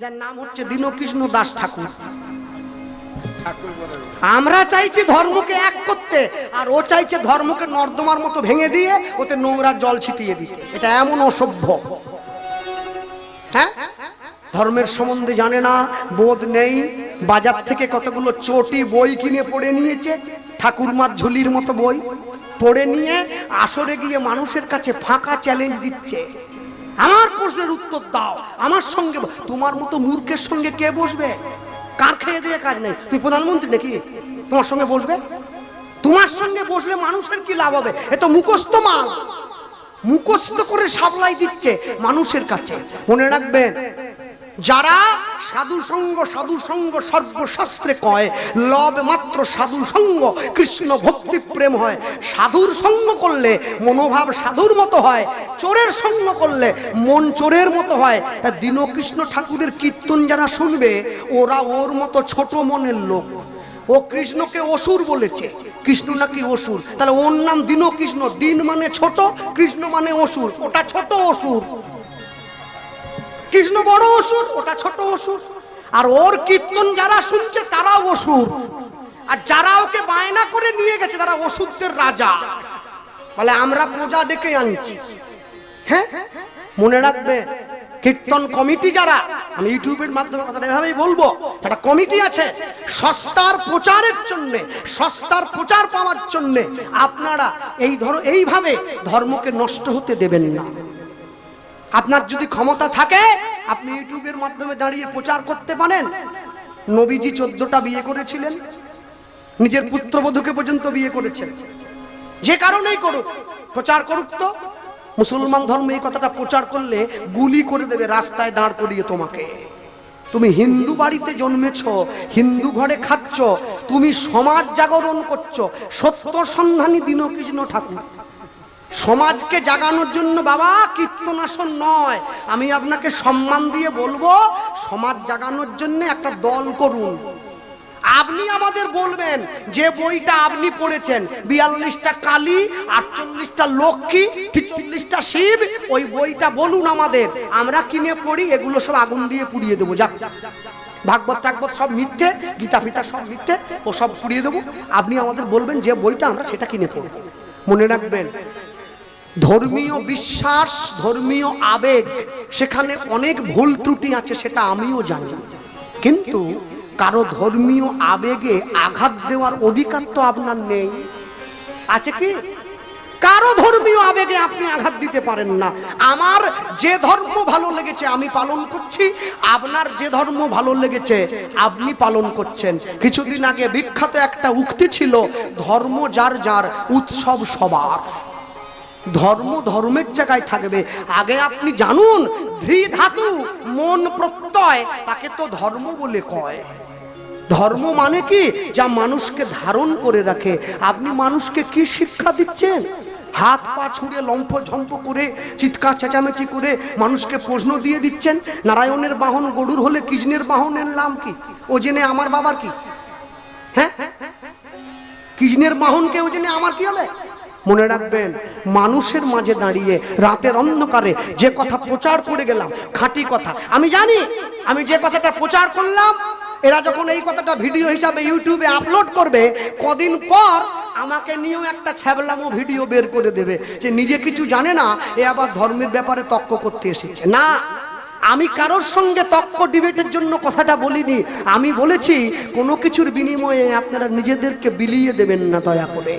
যার নাম হচ্ছে দীনকৃষ্ণ দাস ঠাকুর। আমরা চাইছি ধর্মকে এক করতে, আর ও চাইছে ধর্মকে নর্দমার মতো ভেঙে দিয়ে ওতে নোংরা জল ছিটিয়ে দিতে। এটা এমন অসভ্য। হ্যাঁ, ধর্মের সম্বন্ধে জানে না, বোধ নেই। বাজার থেকে কতগুলো চটি বই কিনে পড়ে নিয়েছে, ঠাকুরমার ঝুলির মতো বই পড়ে নিয়ে আসরে গিয়ে মানুষের কাছে ফাঁকা চ্যালেঞ্জ দিচ্ছে, আমার প্রশ্নের উত্তর দাও, আমার সঙ্গে। তোমার মতো মূর্খের সঙ্গে কে বসবে? কার খেয়ে দিয়ে কাজ নেই? তুমি প্রধানমন্ত্রী নাকি তোমার সঙ্গে বসবে? তোমার সঙ্গে বসলে মানুষের কি লাভ হবে? এ তো মুখস্থ মাল, মুখস্থ করে সাপ্লাই দিচ্ছে মানুষের কাছে। মনে রাখবেন, যারা সাধু সঙ্গ সর্বশাস্ত্রে কয়, লব মাত্র সাধু সঙ্গ কৃষ্ণ ভক্তি প্রেম হয়। সাধুর সঙ্গ করলে মনোভাব সাধুর মতো হয়, চোরের সঙ্গ করলে মন চোরের মতো হয়। তা দীনকৃষ্ণ ঠাকুরের কীর্তন যারা শুনবে, ওরা ওর মতো ছোট মনের লোক। ও কৃষ্ণকে অসুর বলেছে, কৃষ্ণ নাকি অসুর, তাহলে ওর নাম দীনকৃষ্ণ। দিন মানে ছোট, কৃষ্ণ মানে অসুর। ওটা ছোট অসুর, কৃষ্ণ বড় অসুর, ওটা ছোট অসুর। আর ওর কীর্তন যারা শুনছে তারাও অসুর, আর যারা ওকে বায়না করে নিয়ে গেছে তারা অসুরদের রাজা। বলে আমরা পূজা ডেকে আনছি। হ্যাঁ, মনে রাখবে, কীর্তন কমিটি যারা, আমি ইউটিউবের মাধ্যমে কথাটা এভাবেই বলবো, একটা কমিটি আছে সস্তার প্রচারের জন্য, সস্তার প্রচার পাওয়ার জন্য আপনারা এইভাবে ধর্মকে নষ্ট হতে দেবেন না। আপনার যদি ক্ষমতা থাকে, আপনি ইউটিউবের মাধ্যমে দাঁড়িয়ে প্রচার করতে পারেন। নবীজি 14টা বিয়ে করেছিলেন, নিজের পুত্রবধূকে পর্যন্ত বিয়ে করেছেন। যে কারণেই করুক, প্রচার করুক। তো মুসলমান ধর্মে এই কথাটা প্রচার করলে গুলি করে দেবে রাস্তায় দাঁড় করিয়ে তোমাকে। তুমি হিন্দু বাড়িতে জন্মেছ, হিন্দু ঘরে খাচ্ছ, তুমি সমাজ জাগরণ করছো। সত্য সন্ধানী দীনকৃষ্ণ ঠাকুর সমাজকে জাগানোর জন্য বাবা কীর্তন আসন নয়। আমি আপনাকে সম্মান দিয়ে বলবো, সমাজ জাগানোর জন্য একটা দল করুন। আপনি আমাদের বলবেন যে বইটা আপনি পড়েছেন, 42টা কালী, 48টা লক্ষ্মী, 43টা শিব, ওই বইটা বলুন আমাদের, আমরা কিনে পড়ি। এগুলো সব আগুন দিয়ে পুড়িয়ে দেবো। যাক, ভাগবত টাগবত সব মিথ্যে, গীতা ফিতা সব মিথ্যে, ও সব পুড়িয়ে দেবো। আপনি আমাদের বলবেন যে বইটা, আমরা সেটা কিনে পড়ব। মনে রাখবেন, ধর্মীয় বিশ্বাস, ধর্মীয় আবেগ, সেখানে অনেক ভুল ত্রুটি আছে, সেটা আমিও জানি। কিন্তু কারো ধর্মীয় আবেগে আঘাত দেওয়ার অধিকার তো আপনার নেই, আছে কি? কারো ধর্মীয় আবেগে আপনি আঘাত দিতে পারেন না। আমার যে ধর্ম ভালো লেগেছে আমি পালন করছি, আপনার যে ধর্ম ভালো লেগেছে আপনি পালন করছেন। কিছুদিন আগে বিখ্যাত একটা উক্তি ছিল, ধর্ম যার যার, উৎসব সবার। ধর্ম ধর্মের জায়গায় থাকবে। আগে আপনি জানুন, ধৃ ধাতু মন প্রত্যয়, তাকে তো ধর্ম বলে কয়। ধর্ম মানে কি? যা মানুষকে ধারণ করে রাখে। আপনি মানুষকে কি শিক্ষা দিচ্ছেন? হাত পা ছুড়ে লম্ফ ঝম্প করে, চিৎকার চেঁচামেচি করে মানুষকে প্রশ্ন দিয়ে দিচ্ছেন। নারায়ণের বাহন গরুর হলে কৃষ্ণের বাহনের নাম কি? ও জেনে আমার বাবার কি? হ্যাঁ, কৃষ্ণের বাহনকে ও জেনে আমার কি হবে? মনে রাখবেন, মানুষের মাঝে দাঁড়িয়ে রাতের অন্ধকারে যে কথা প্রচার করে গেলাম, খাঁটি কথা। আমি জানি, আমি যে কথাটা প্রচার করলাম, এরা যখন এই কথাটা ভিডিও হিসাবে ইউটিউবে আপলোড করবে, কদিন পর আমাকে নিয়েও একটা ছ্যাবলামো ভিডিও বের করে দেবে যে নিজে কিছু জানে না, এ আবার ধর্মের ব্যাপারে তর্ক করতে এসেছে। না, আমি কারোর সঙ্গে তর্ক ডিবেটের জন্য কথাটা বলিনি। আমি বলেছি কোনো কিছুর বিনিময়ে আপনারা নিজেদেরকে বিলিয়ে দেবেন না দয়া করে।